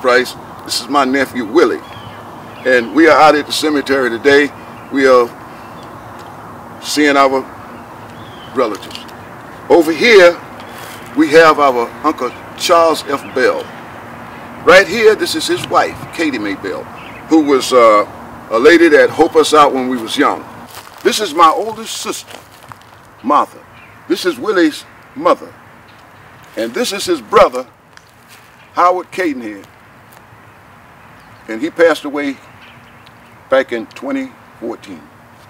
Price. This is my nephew Willie, and we are out at the cemetery today. We are seeing our relatives. Over here we have our Uncle Charles F. Bell. Right here, this is his wife, Katie Mae Bell, who was a lady that helped us out when we was young. This is my oldest sister, Martha. This is Willie's mother. And this is his brother, Howard Cadenhead. And he passed away back in 2014.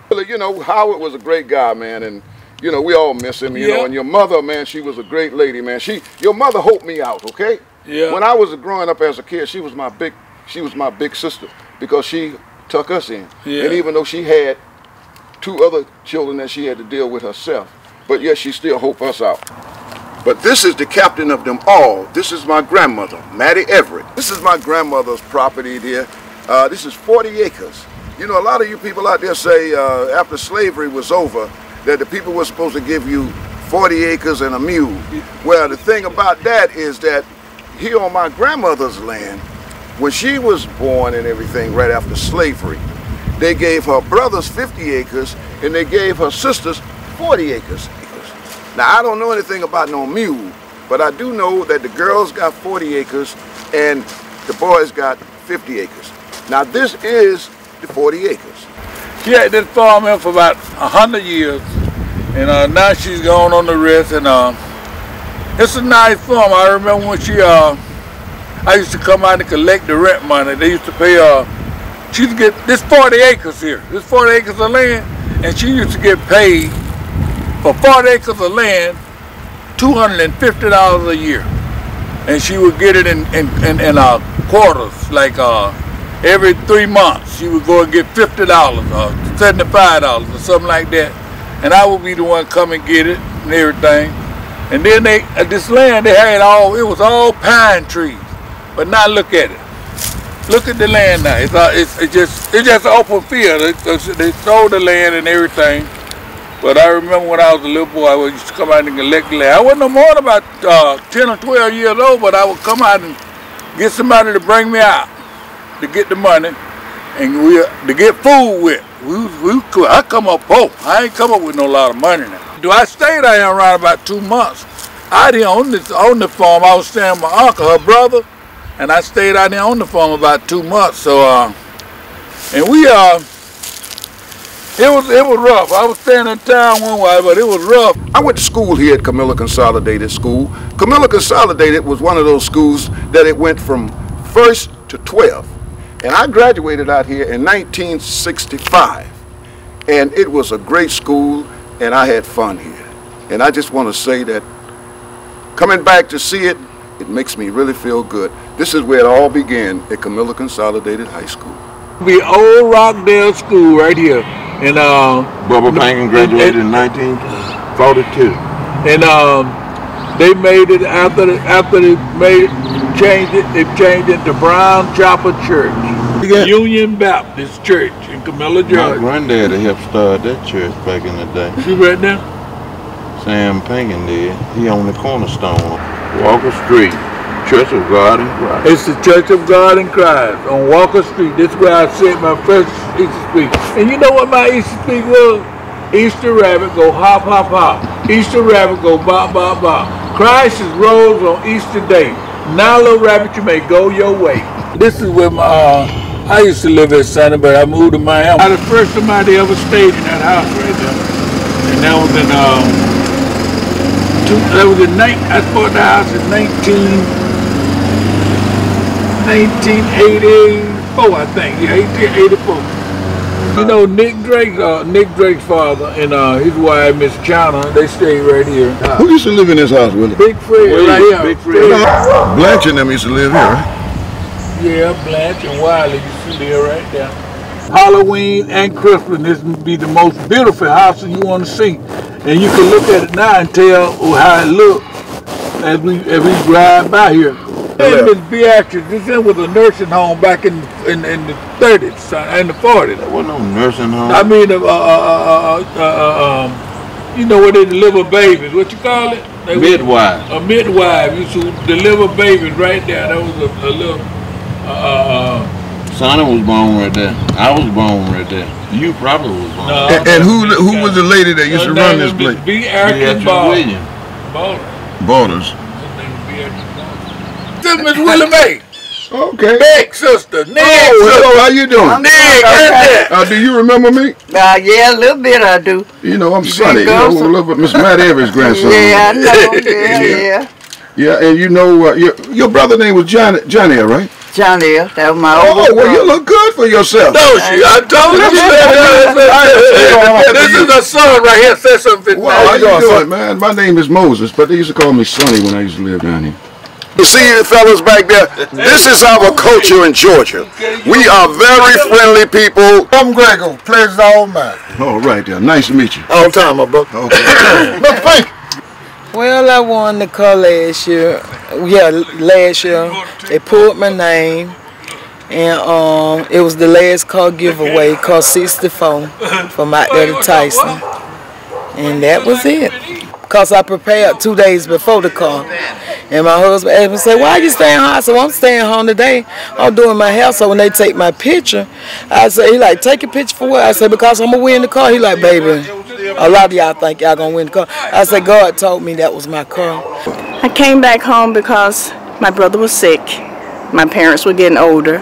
Well, you know, Howard was a great guy, man, and you know, we all miss him, you know, and your mother, man, she was a great lady, man. Your mother helped me out, okay? Yeah. When I was growing up as a kid, she was my big sister because she took us in. Yeah. And even though she had 2 other children that she had to deal with herself, but yet she still helped us out. But this is the captain of them all. This is my grandmother, Mattie Everett. This is my grandmother's property there. This is 40 acres. You know, a lot of you people out there say after slavery was over that the people were supposed to give you 40 acres and a mule. Well, the thing about that is that here on my grandmother's land, when she was born and everything right after slavery, they gave her brothers 50 acres and they gave her sisters 40 acres. Now, I don't know anything about no mule, but I do know that the girls got 40 acres and the boys got 50 acres. Now, this is the 40 acres. She had this farm in for about 100 years, and now she's gone on the rest, and it's a nice farm. I remember when I used to come out and collect the rent money. They used to pay, she used to get, this 40 acres here, this 40 acres of land, and she used to get paid for 40 acres of land, $250 a year. And she would get it in quarters, like every 3 months. She would go and get $50 or $75 or something like that. And I would be the one come and get it and everything. And then this land, they had it was all pine trees. But now look at it. Look at the land now. It's just an open field. They sold the land and everything. But I remember when I was a little boy, I used to come out and collect the land. I wasn't no more than about 10 or 12 years old, but I would come out and get somebody to bring me out to get the money and to get food with. I come up poor. I ain't come up with no lot of money now. I stayed out here around about 2 months. Out here on the farm, I was staying with my uncle, her brother, and I stayed out here on the farm about 2 months. So, and we it was rough. I was staying in town one way, but it was rough. I went to school here at Camilla Consolidated School. Camilla Consolidated was one of those schools that it went from 1st to 12th. And I graduated out here in 1965. And it was a great school, and I had fun here. And I just want to say that coming back to see it, it makes me really feel good. This is where it all began, at Camilla Consolidated High School. The old Rockdale School right here. And Bubba Pankin graduated in 1942. And they made it after they changed it to Brown Chapel Church, Union Baptist Church in Camilla, Georgia. My granddaddy helped start that church back in the day. You read that? Sam Pankin did. He owned the cornerstone, Walker Street. Church of God in Christ. It's the Church of God in Christ on Walker Street. This is where I said my first Easter speech. And you know what my Easter speech was? Easter rabbit go hop, hop, hop. Easter rabbit go bop, bop, bop. Christ is rose on Easter day. Now, little rabbit, you may go your way. This is where I used to live at Sunday, but I moved to Miami. I was the first somebody ever stayed in that house right there. And that was I bought the house in 1984, I think. Yeah, 1884. You know, Nick Drake's father and his wife, Miss China, they stay right here. Who used to live in this house, Willie? Big Fred, right here. Big Fred. Blanche and them used to live here, right? Yeah, Blanche and Wiley used to live right there. Halloween and Christmas, this would be the most beautiful house you want to see. And you can look at it now and tell how it looks as we drive by here. And Miss Beatrice, this was a nursing home back in the 30s and the 40s. There wasn't no nursing home. I mean, you know where they deliver babies. What you call it? Midwife. A midwife used to deliver babies right there. That was a little Sonny was born right there. I was born right there. You probably was born. No, And who was the lady that used to run this place? Beatrice Williams. Borders. This is Miss Willie Mae. Okay. Big sister, Nick. Oh, hello, how you doing? Nick, Do you remember me? Yeah, a little bit I do. You know, I'm Sonny. You know, a little bit Miss Matt Evers' grandson. Yeah, I know. Yeah. Yeah, and you know, your brother name was Johnny, right? Johnny, that was my Oh, oldest well, you brother. look good for yourself. No, I told you. This is a son right here. Say something. Well, how you doing, man? My name is Moses, but they used to call me Sonny when I used to live down here. You see you fellas back there? This is our culture in Georgia. We are very friendly people. I'm Gregor. Pleasure's all mine. All right, there. Nice to meet you. All time, my brother. Okay. Look, thank you. Well, I won the car last year. Yeah, last year. They pulled my name, and it was the last car giveaway, car 64, from out there to Tyson. And that was it. Because I prepared 2 days before the car. And my husband asked me, said, why are you staying home? I said, well, I'm staying home today. I'm doing my hair, so when they take my picture, I said, he like, take a picture for what? I said, because I'm going to win the car. He like, baby, a lot of y'all think y'all going to win the car. I said, God told me that was my car. I came back home because my brother was sick. My parents were getting older.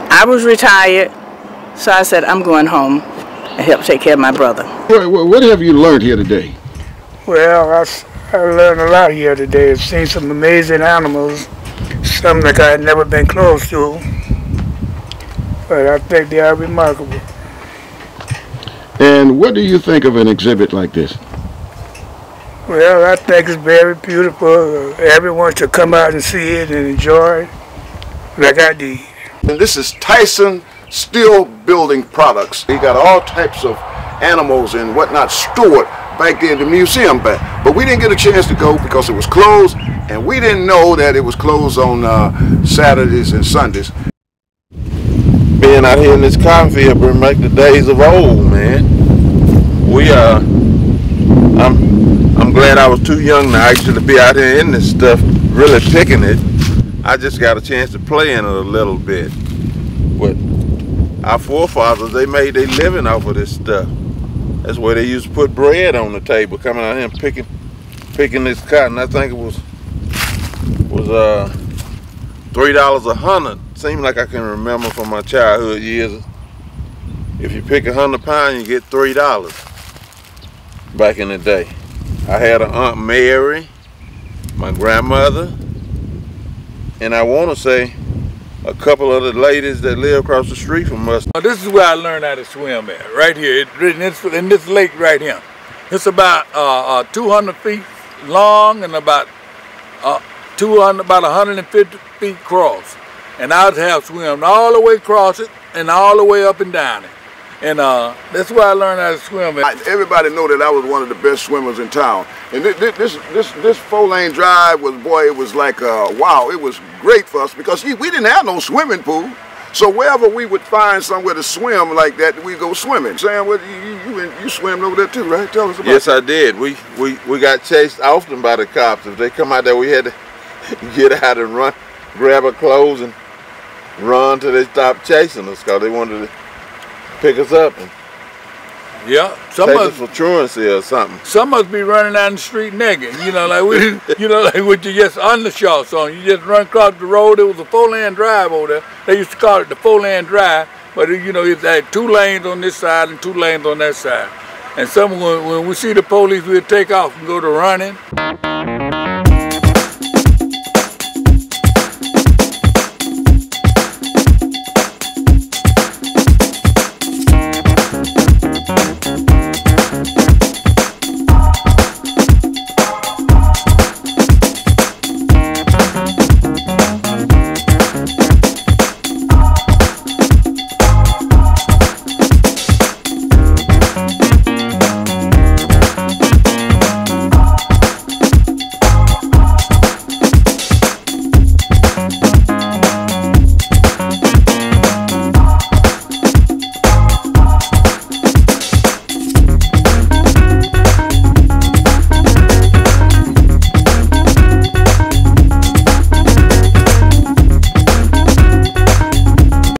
I was retired, so I said, I'm going home and help take care of my brother. What have you learned here today? Well, I learned a lot here today. I've seen some amazing animals, some that I had never been close to, but I think they are remarkable. And what do you think of an exhibit like this? Well, I think it's very beautiful. Everyone should come out and see it and enjoy it like I did. And this is Tyson Steel Building Products. He got all types of animals and whatnot stored back there in the museum back. But we didn't get a chance to go because it was closed, and we didn't know that it was closed on Saturdays and Sundays. Being out here in this cotton field bring back the days of old, man. I'm glad I was too young to actually be out here in this stuff, really picking it. I just got a chance to play in it a little bit. But our forefathers, they made their living off of this stuff. That's where they used to put bread on the table, coming out here and picking this cotton. I think it was $3 a hundred. Seems like I can remember from my childhood years. If you pick 100 pounds, you get $3 back in the day. I had an Aunt Mary, my grandmother, and I want to say a couple of the ladies that live across the street from us. This is where I learned how to swim at, right here, in this lake right here. It's about 200 feet long and about 150 feet across. And I would have swum all the way across it and all the way up and down it. And that's where I learned how to swim. Everybody know that I was one of the best swimmers in town. And this 4-lane drive was, boy, it was like, wow, it was great for us because we didn't have no swimming pool. So wherever we would find somewhere to swim like that, we go swimming. Sam, you swam over there too, right? Tell us about Yes, I did. We got chased often by the cops. If they come out there, we had to get out and run, grab our clothes and run till they stopped chasing us because they wanted to pick us up and take us for truancy or something. Some must be running down the street naked, like with your just undershorts on. You just run across the road. It was a 4-lane drive over there. They used to call it the 4-lane drive, but it had 2 lanes on this side and 2 lanes on that side. And when we see the police, we'll take off and go to running.